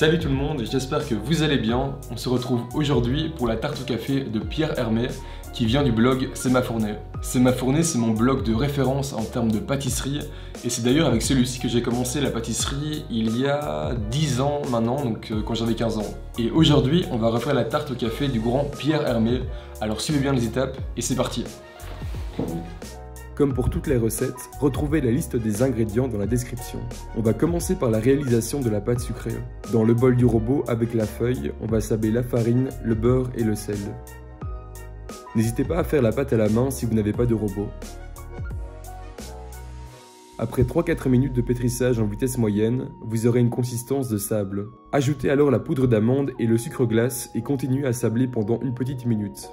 Salut tout le monde, j'espère que vous allez bien. On se retrouve aujourd'hui pour la tarte au café de Pierre Hermé qui vient du blog C'est ma fournée. C'est ma fournée, c'est mon blog de référence en termes de pâtisserie et c'est d'ailleurs avec celui-ci que j'ai commencé la pâtisserie il y a 10 ans maintenant, donc quand j'avais 15 ans. Et aujourd'hui, on va refaire la tarte au café du grand Pierre Hermé. Alors suivez bien les étapes et c'est parti. Comme pour toutes les recettes, retrouvez la liste des ingrédients dans la description. On va commencer par la réalisation de la pâte sucrée. Dans le bol du robot, avec la feuille, on va sabler la farine, le beurre et le sel. N'hésitez pas à faire la pâte à la main si vous n'avez pas de robot. Après 3-4 minutes de pétrissage en vitesse moyenne, vous aurez une consistance de sable. Ajoutez alors la poudre d'amande et le sucre glace et continuez à sabler pendant une petite minute,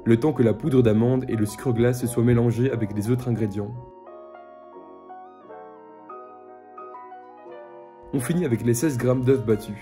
le temps que la poudre d'amande et le sucre glace se soient mélangés avec les autres ingrédients. On finit avec les 16 g d'œufs battus.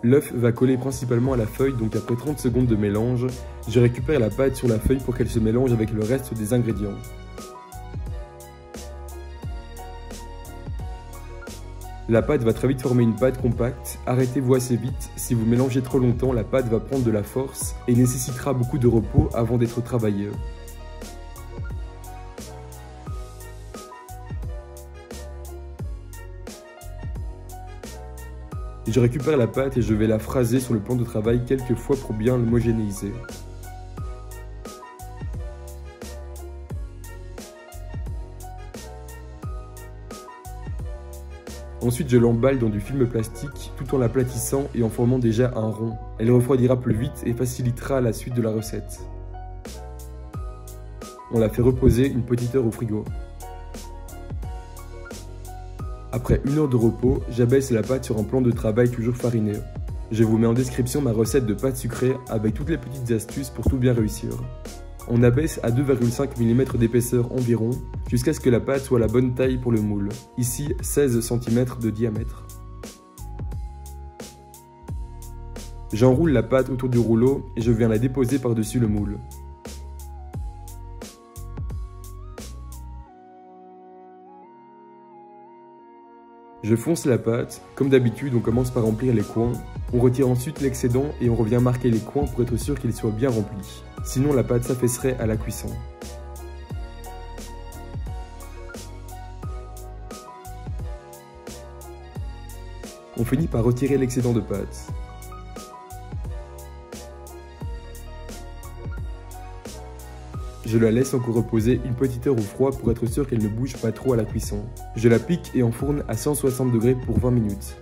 L'œuf va coller principalement à la feuille, donc après 30 secondes de mélange, je récupère la pâte sur la feuille pour qu'elle se mélange avec le reste des ingrédients. La pâte va très vite former une pâte compacte, arrêtez-vous assez vite, si vous mélangez trop longtemps, la pâte va prendre de la force et nécessitera beaucoup de repos avant d'être travaillée. Je récupère la pâte et je vais la phraser sur le plan de travail quelques fois pour bien l'homogénéiser. Ensuite, je l'emballe dans du film plastique tout en l'aplatissant et en formant déjà un rond. Elle refroidira plus vite et facilitera la suite de la recette. On la fait reposer une petite heure au frigo. Après 1 heure de repos, j'abaisse la pâte sur un plan de travail toujours fariné. Je vous mets en description ma recette de pâte sucrée avec toutes les petites astuces pour tout bien réussir. On abaisse à 2,5 mm d'épaisseur environ, jusqu'à ce que la pâte soit la bonne taille pour le moule, ici 16 cm de diamètre. J'enroule la pâte autour du rouleau et je viens la déposer par-dessus le moule. Je fonce la pâte, comme d'habitude on commence par remplir les coins, on retire ensuite l'excédent et on revient marquer les coins pour être sûr qu'ils soient bien remplis, sinon la pâte s'affaisserait à la cuisson. On finit par retirer l'excédent de pâte. Je la laisse encore reposer une petite heure au froid pour être sûr qu'elle ne bouge pas trop à la cuisson. Je la pique et enfourne à 160 degrés pour 20 minutes.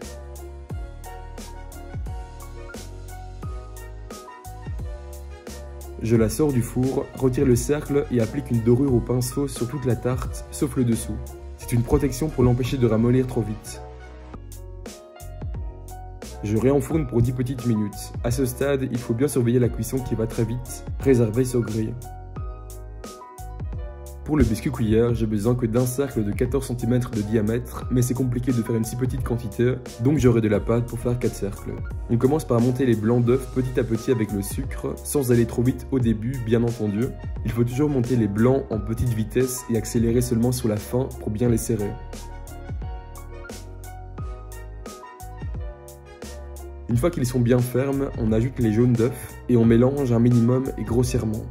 Je la sors du four, retire le cercle et applique une dorure au pinceau sur toute la tarte, sauf le dessous. C'est une protection pour l'empêcher de ramollir trop vite. Je réenfourne pour 10 petites minutes. À ce stade, il faut bien surveiller la cuisson qui va très vite, réservée sur grille. Pour le biscuit cuillère, j'ai besoin que d'un cercle de 14 cm de diamètre, mais c'est compliqué de faire une si petite quantité, donc j'aurai de la pâte pour faire 4 cercles. On commence par monter les blancs d'œufs petit à petit avec le sucre, sans aller trop vite au début, bien entendu. Il faut toujours monter les blancs en petite vitesse et accélérer seulement sur la fin pour bien les serrer. Une fois qu'ils sont bien fermes, on ajoute les jaunes d'œufs et on mélange un minimum et grossièrement.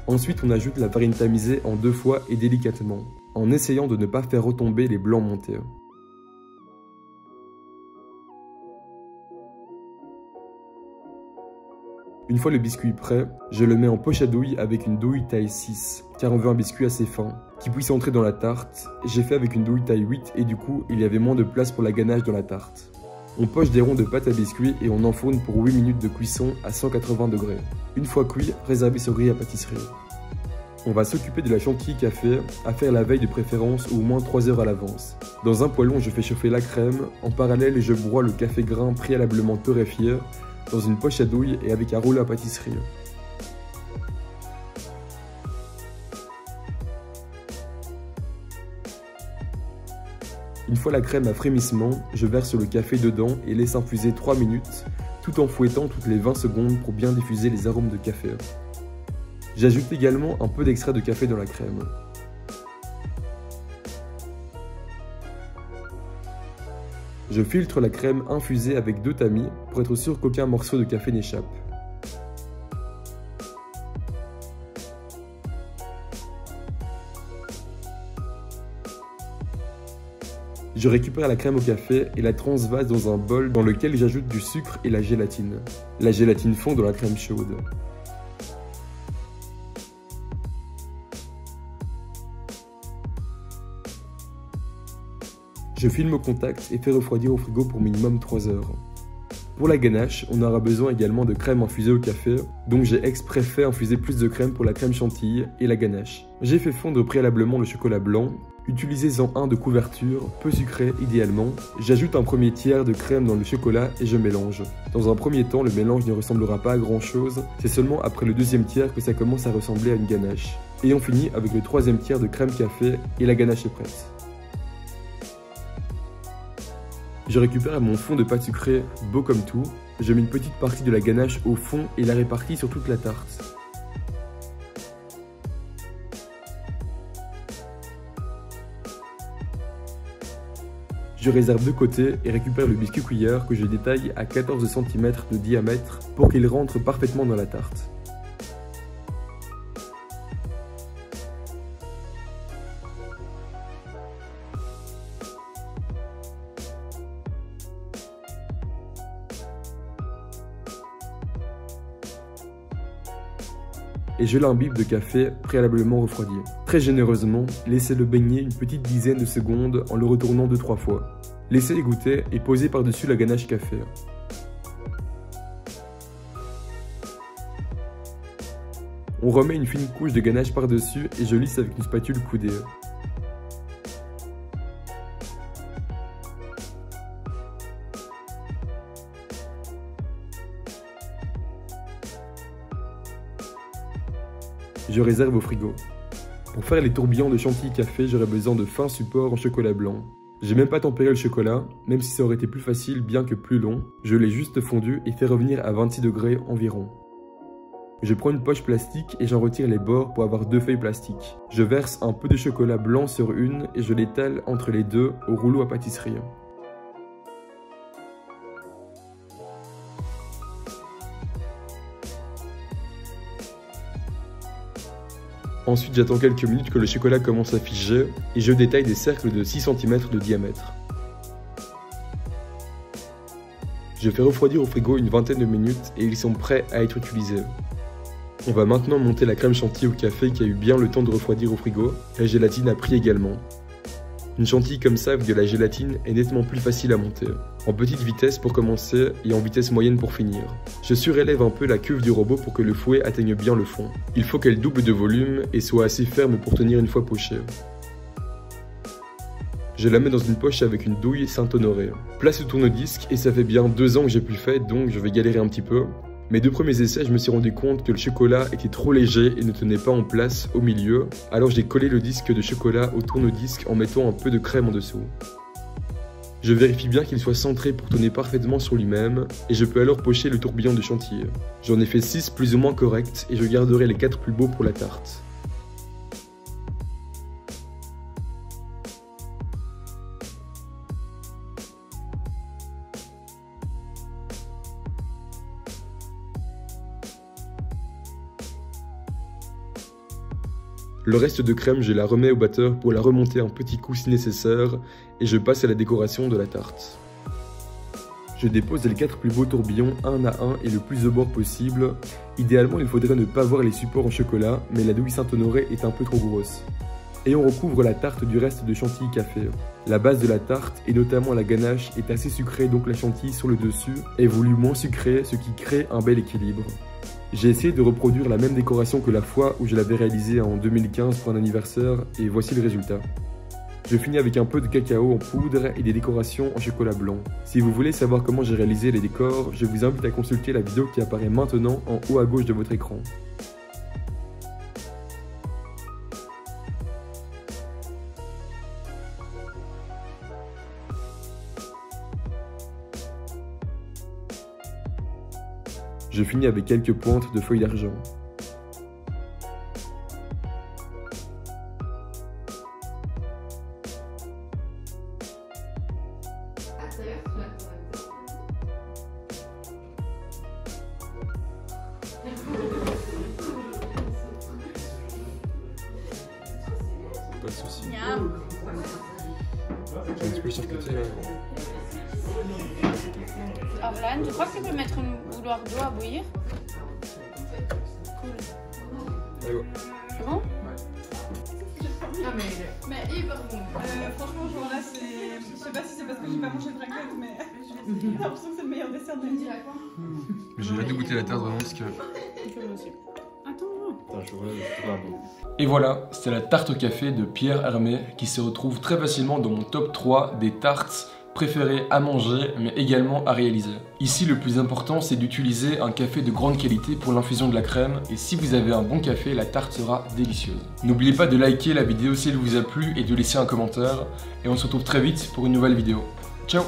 Ensuite, on ajoute la farine tamisée en 2 fois et délicatement, en essayant de ne pas faire retomber les blancs montés. Une fois le biscuit prêt, je le mets en poche à douille avec une douille taille 6, car on veut un biscuit assez fin, qui puisse entrer dans la tarte. J'ai fait avec une douille taille 8 et du coup, il y avait moins de place pour la ganache dans la tarte. On poche des ronds de pâte à biscuit et on enfourne pour 8 minutes de cuisson à 180 degrés. Une fois cuit, réservé sur grille à pâtisserie. On va s'occuper de la chantilly café, à faire la veille de préférence ou au moins 3 heures à l'avance. Dans un poêlon, je fais chauffer la crème. En parallèle, je broie le café grain préalablement torréfié dans une poche à douille et avec un rouleau à pâtisserie. Une fois la crème à frémissement, je verse le café dedans et laisse infuser 3 minutes, tout en fouettant toutes les 20 secondes pour bien diffuser les arômes de café. J'ajoute également un peu d'extrait de café dans la crème. Je filtre la crème infusée avec 2 tamis pour être sûr qu'aucun morceau de café n'échappe. Je récupère la crème au café et la transvase dans un bol dans lequel j'ajoute du sucre et la gélatine. La gélatine fond dans la crème chaude. Je filme au contact et fais refroidir au frigo pour minimum 3 heures. Pour la ganache, on aura besoin également de crème infusée au café, donc j'ai exprès fait infuser plus de crème pour la crème chantilly et la ganache. J'ai fait fondre préalablement le chocolat blanc. Utilisez-en un de couverture, peu sucré idéalement. J'ajoute un premier tiers de crème dans le chocolat et je mélange. Dans un premier temps, le mélange ne ressemblera pas à grand chose, c'est seulement après le deuxième tiers que ça commence à ressembler à une ganache. Et on finit avec le troisième tiers de crème café et la ganache est prête. Je récupère mon fond de pâte sucrée beau comme tout. Je mets une petite partie de la ganache au fond et la répartis sur toute la tarte. Je réserve de côté et récupère le biscuit cuillère que je détaille à 14 cm de diamètre pour qu'il rentre parfaitement dans la tarte. Et je l'imbibe de café préalablement refroidi. Très généreusement, laissez-le baigner une petite dizaine de secondes en le retournant 2-3 fois. Laissez-le goûter et posez par-dessus la ganache café. On remet une fine couche de ganache par-dessus et je lisse avec une spatule coudée. Je réserve au frigo. Pour faire les tourbillons de chantilly café, j'aurai besoin de fins supports en chocolat blanc. J'ai même pas tempéré le chocolat, même si ça aurait été plus facile bien que plus long. Je l'ai juste fondu et fait revenir à 26 degrés environ. Je prends une poche plastique et j'en retire les bords pour avoir 2 feuilles plastiques. Je verse un peu de chocolat blanc sur une et je l'étale entre les deux au rouleau à pâtisserie. Ensuite, j'attends quelques minutes que le chocolat commence à figer et je détaille des cercles de 6 cm de diamètre. Je fais refroidir au frigo une vingtaine de minutes et ils sont prêts à être utilisés. On va maintenant monter la crème chantilly au café qui a eu bien le temps de refroidir au frigo. La gélatine a pris également. Une chantilly comme ça avec de la gélatine est nettement plus facile à monter. En petite vitesse pour commencer et en vitesse moyenne pour finir. Je surélève un peu la cuve du robot pour que le fouet atteigne bien le fond. Il faut qu'elle double de volume et soit assez ferme pour tenir une fois pochée. Je la mets dans une poche avec une douille Saint-Honoré. Place le tourne-disque et ça fait bien 2 ans que j'ai plus fait donc je vais galérer un petit peu. Mes 2 premiers essais, je me suis rendu compte que le chocolat était trop léger et ne tenait pas en place au milieu, alors j'ai collé le disque de chocolat au tourne-disque en mettant un peu de crème en dessous. Je vérifie bien qu'il soit centré pour tenir parfaitement sur lui-même, et je peux alors pocher le tourbillon de chantilly. J'en ai fait 6 plus ou moins corrects et je garderai les 4 plus beaux pour la tarte. Le reste de crème, je la remets au batteur pour la remonter un petit coup si nécessaire et je passe à la décoration de la tarte. Je dépose les 4 plus beaux tourbillons un à un et le plus au bord possible. Idéalement, il faudrait ne pas voir les supports en chocolat, mais la douille Saint-Honoré est un peu trop grosse. Et on recouvre la tarte du reste de chantilly café. La base de la tarte, et notamment la ganache, est assez sucrée, donc la chantilly sur le dessus est voulu moins sucrée, ce qui crée un bel équilibre. J'ai essayé de reproduire la même décoration que la fois où je l'avais réalisée en 2015 pour un anniversaire et voici le résultat. Je finis avec un peu de cacao en poudre et des décorations en chocolat blanc. Si vous voulez savoir comment j'ai réalisé les décors, je vous invite à consulter la vidéo qui apparaît maintenant en haut à gauche de votre écran. Je finis avec quelques pointes de feuilles d'argent. Anne, tu crois que tu peux mettre une bouilloire d'eau à bouillir? Cool. C'est bon? Ah mais hyper bon. Franchement, ce jour-là, c'est... Je sais pas si c'est parce que j'ai pas mangé de raclette, mais j'ai l'impression que c'est le meilleur dessert de l'année. J'ai hâte de goûter la tarte vraiment parce que... Et voilà, c'est la tarte au café de Pierre Hermé qui se retrouve très facilement dans mon top 3 des tartes préférées à manger mais également à réaliser. Ici le plus important c'est d'utiliser un café de grande qualité pour l'infusion de la crème et si vous avez un bon café, la tarte sera délicieuse. N'oubliez pas de liker la vidéo si elle vous a plu et de laisser un commentaire et on se retrouve très vite pour une nouvelle vidéo. Ciao!